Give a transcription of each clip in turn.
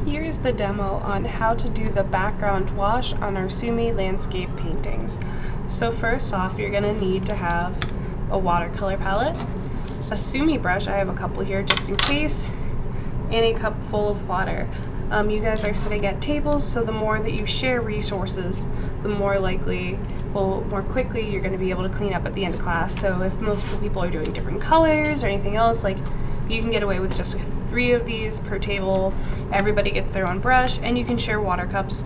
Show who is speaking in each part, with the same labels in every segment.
Speaker 1: Here's the demo on how to do the background wash on our Sumi landscape paintings. So first off, you're going to need to have a watercolor palette, a Sumi brush, I have a couple here just in case, and a cup full of water. You guys are sitting at tables, so the more that you share resources, the more quickly you're going to be able to clean up at the end of class. So if multiple people are doing different colors or anything else, like you can get away with just 3 of these per table. Everybody gets their own brush, and you can share water cups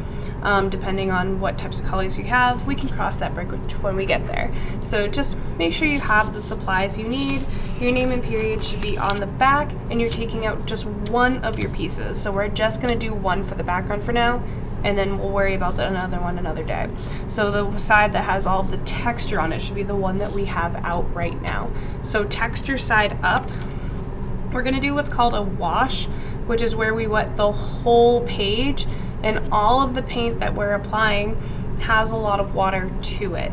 Speaker 1: depending on what types of colors you have. We can cross that bridge when we get there. So just make sure you have the supplies you need. Your name and period should be on the back, and you're taking out just one of your pieces. So we're just going to do one for the background for now, and then we'll worry about another one another day. So the side that has all of the texture on it should be the one that we have out right now. So texture side up, we're going to do what's called a wash, which is where we wet the whole page, and all of the paint that we're applying has a lot of water to it.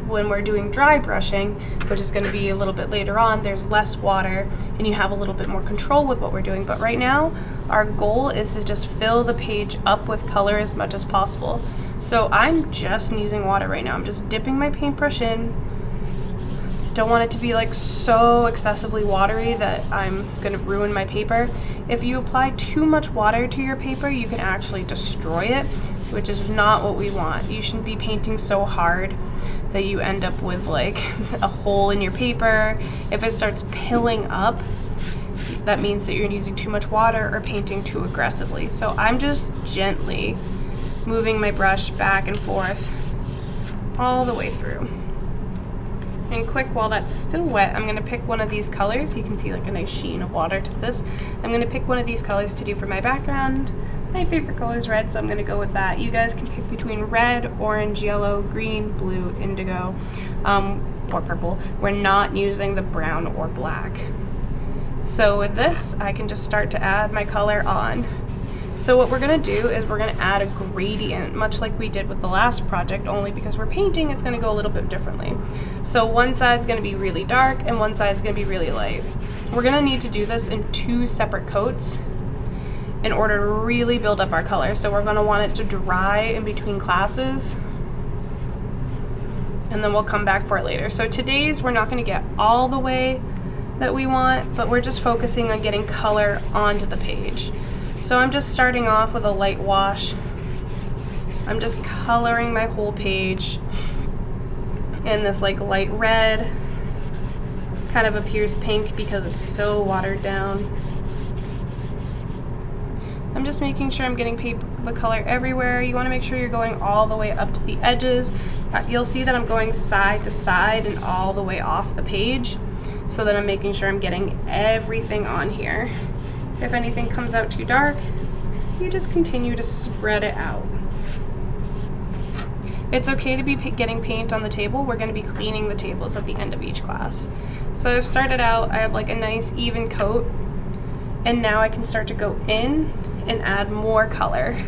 Speaker 1: When we're doing dry brushing, which is going to be a little bit later on, there's less water and you have a little bit more control with what we're doing. But right now, our goal is to just fill the page up with color as much as possible. So I'm just using water right now. I'm just dipping my paintbrush in. Don't want it to be like so excessively watery that I'm going to ruin my paper. If you apply too much water to your paper, you can actually destroy it, which is not what we want. You shouldn't be painting so hard that you end up with like a hole in your paper. If it starts pilling up, that means that you're using too much water or painting too aggressively. So I'm just gently moving my brush back and forth all the way through. And quick, while that's still wet, I'm going to pick one of these colors. You can see like a nice sheen of water to this. I'm going to pick one of these colors to do for my background. My favorite color is red, so I'm going to go with that. You guys can pick between red, orange, yellow, green, blue, indigo, or purple. We're not using the brown or black. So with this, I can just start to add my color on. So what we're going to do is we're going to add a gradient, much like we did with the last project, only because we're painting, it's going to go a little bit differently. So one side's going to be really dark and one side's going to be really light. We're going to need to do this in 2 separate coats in order to really build up our color. So we're going to want it to dry in between classes, and then we'll come back for it later. So today's we're not going to get all the way that we want, but we're just focusing on getting color onto the page. So I'm just starting off with a light wash. I'm just coloring my whole page in this like light red. Kind of appears pink because it's so watered down. I'm just making sure I'm getting the color everywhere. You want to make sure you're going all the way up to the edges. You'll see that I'm going side to side and all the way off the page, so that I'm making sure I'm getting everything on here. If anything comes out too dark, you just continue to spread it out. It's okay to be getting paint on the table. We're going to be cleaning the tables at the end of each class. So I've started out, I have like a nice even coat, and now I can start to go in and add more color.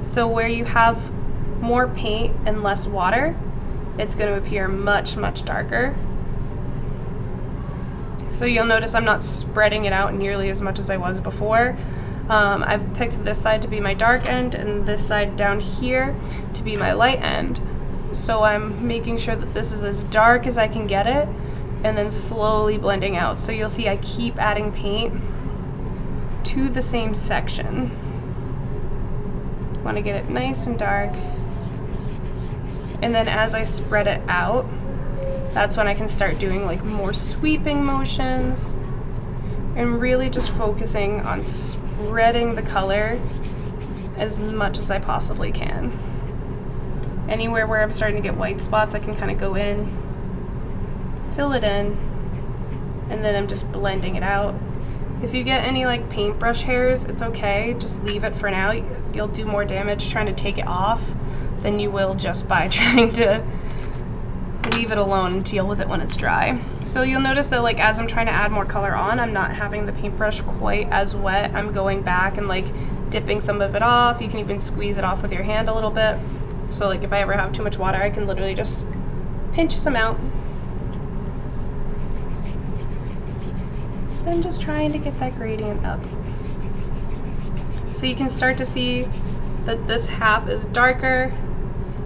Speaker 1: So where you have more paint and less water, it's going to appear much, much darker. So you'll notice I'm not spreading it out nearly as much as I was before. I've picked this side to be my dark end and this side down here to be my light end. So I'm making sure that this is as dark as I can get it, and then slowly blending out. So you'll see I keep adding paint to the same section. Want to get it nice and dark. And then as I spread it out, that's when I can start doing like more sweeping motions and really just focusing on spreading the color as much as I possibly can. Anywhere where I'm starting to get white spots, I can kind of go in, fill it in, and then I'm just blending it out. If you get any like paintbrush hairs, it's okay, just leave it for now. You'll do more damage trying to take it off than you will just by trying to leave it alone and deal with it when it's dry. So you'll notice that like as I'm trying to add more color on, I'm not having the paintbrush quite as wet. I'm going back and like dipping some of it off. You can even squeeze it off with your hand a little bit. So like if I ever have too much water, I can literally just pinch some out. I'm just trying to get that gradient up. So you can start to see that this half is darker,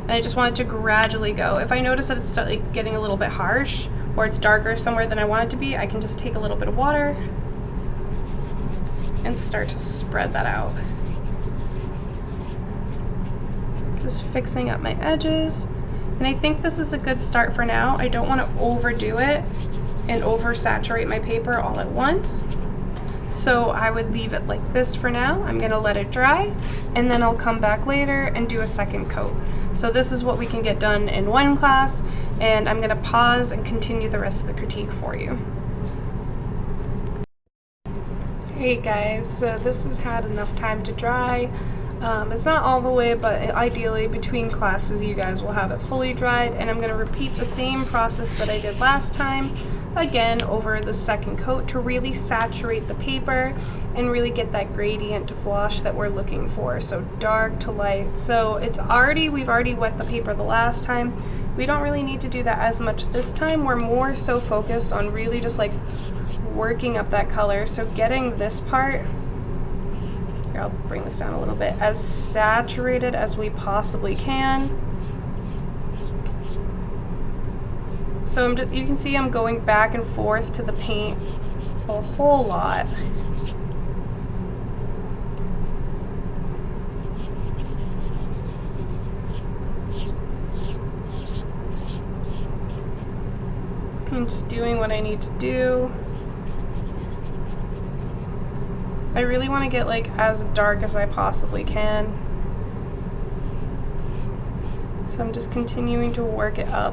Speaker 1: and I just want it to gradually go. If I notice that it's like getting a little bit harsh, or it's darker somewhere than I want it to be, I can just take a little bit of water and start to spread that out. Just fixing up my edges. And I think this is a good start for now. I don't want to overdo it and oversaturate my paper all at once. So I would leave it like this for now. I'm gonna let it dry, and then I'll come back later and do a second coat. So this is what we can get done in one class, and I'm gonna pause and continue the rest of the critique for you. Hey guys, so this has had enough time to dry. It's not all the way, but ideally between classes you guys will have it fully dried, and I'm gonna repeat the same process that I did last time, again over the second coat to really saturate the paper and really get that gradient of wash that we're looking for, so dark to light. So we've already wet the paper the last time. We don't really need to do that as much this time. We're more so focused on really just like working up that color, so getting this part, here, I'll bring this down a little bit, as saturated as we possibly can. So you can see I'm going back and forth to the paint a whole lot. I'm just doing what I need to do. I really want to get like as dark as I possibly can. So I'm just continuing to work it up.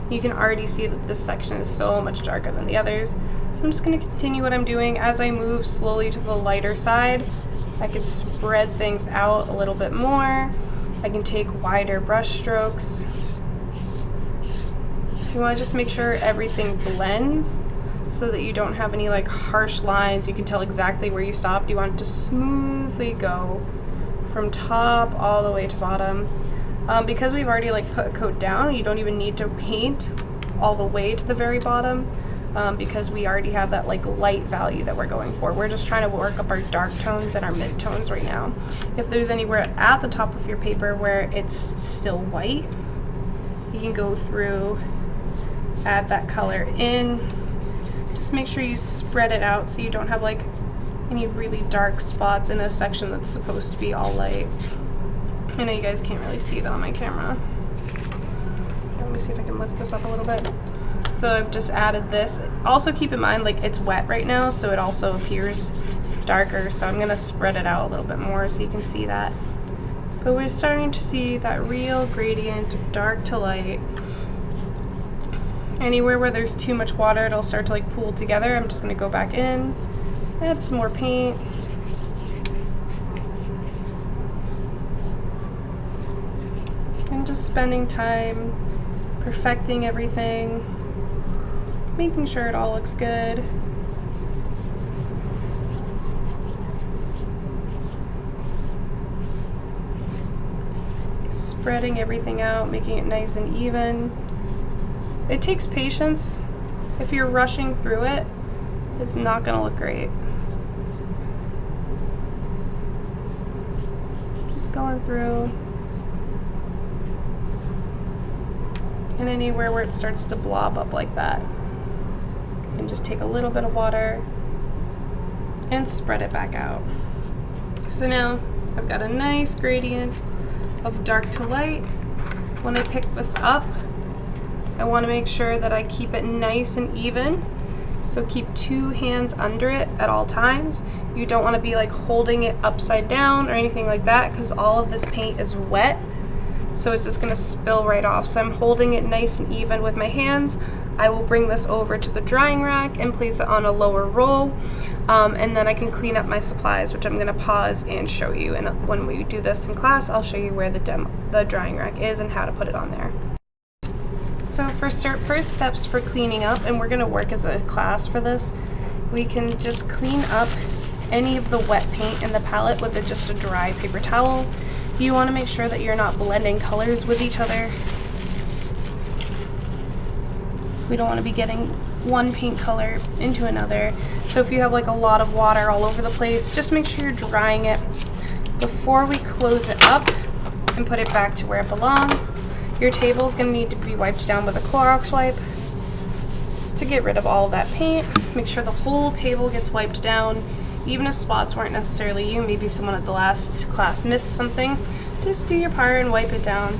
Speaker 1: You can already see that this section is so much darker than the others. So I'm just going to continue what I'm doing. As I move slowly to the lighter side, I can spread things out a little bit more. I can take wider brush strokes. You want to just make sure everything blends so that you don't have any like harsh lines. You can tell exactly where you stopped. You want it to smoothly go from top all the way to bottom. Because we've already like put a coat down, you don't even need to paint all the way to the very bottom, because we already have that like light value that we're going for. We're just trying to work up our dark tones and our mid tones right now. If there's anywhere at the top of your paper where it's still white, you can go through, add that color in. Just make sure you spread it out so you don't have like any really dark spots in a section that's supposed to be all light. I know you guys can't really see that on my camera. Let me see if I can lift this up a little bit. So I've just added this. Also keep in mind, like, it's wet right now, so it also appears darker, so I'm gonna spread it out a little bit more so you can see that. But we're starting to see that real gradient of dark to light. Anywhere where there's too much water, it'll start to like pool together. I'm just gonna go back in, add some more paint. And just spending time perfecting everything, making sure it all looks good. Spreading everything out, making it nice and even. It takes patience. If you're rushing through it, it's not gonna look great. Just going through. And anywhere where it starts to blob up like that, you can just take a little bit of water and spread it back out. So now I've got a nice gradient of dark to light. When I pick this up, I want to make sure that I keep it nice and even. So keep 2 hands under it at all times. You don't want to be like holding it upside down or anything like that, because all of this paint is wet. So it's just going to spill right off. So I'm holding it nice and even with my hands. I will bring this over to the drying rack and place it on a lower roll, and then I can clean up my supplies, which I'm going to pause and show you. And when we do this in class, I'll show you where the drying rack is and how to put it on there. So for first steps for cleaning up, and we're going to work as a class for this, we can just clean up any of the wet paint in the palette with just a dry paper towel. You want to make sure that you're not blending colors with each other. We don't want to be getting one paint color into another. So if you have like a lot of water all over the place, just make sure you're drying it before we close it up and put it back to where it belongs, your table is going to need to be wiped down with a Clorox wipe to get rid of all of that paint. Make sure the whole table gets wiped down, even if spots weren't necessarily you, maybe someone at the last class missed something. Just do your part and wipe it down.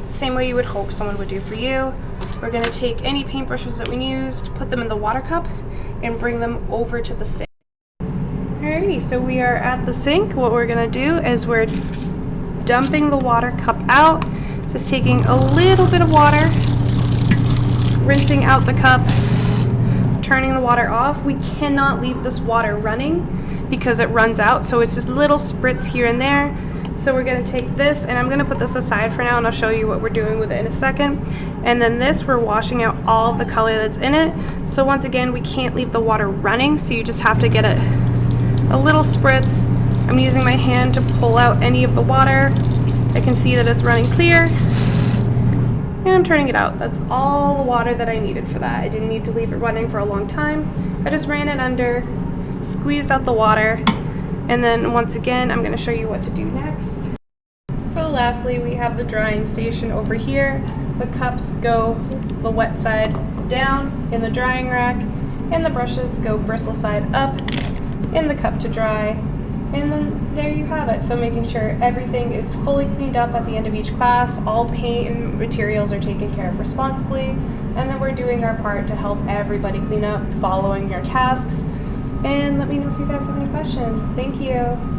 Speaker 1: Same way you would hope someone would do for you. We're going to take any paintbrushes that we used, put them in the water cup, and bring them over to the sink. Alrighty, so we are at the sink. What we're going to do is we're dumping the water cup out, just taking a little bit of water, rinsing out the cup, turning the water off. We cannot leave this water running because it runs out, so it's just little spritz here and there. So we're going to take this, and I'm going to put this aside for now, and I'll show you what we're doing with it in a second. And then this, we're washing out all of the color that's in it. So once again, we can't leave the water running, so you just have to get a little spritz. I'm using my hand to pull out any of the water. I can see that it's running clear, and I'm turning it out. That's all the water that I needed for that. I didn't need to leave it running for a long time. I just ran it under, squeezed out the water, and then once again, I'm going to show you what to do next. So lastly, we have the drying station over here. The cups go the wet side down in the drying rack, and the brushes go bristle side up in the cup to dry. And then there you have it. So making sure everything is fully cleaned up at the end of each class, all paint and materials are taken care of responsibly, and then we're doing our part to help everybody clean up, following your tasks. And let me know if you guys have any questions. Thank you.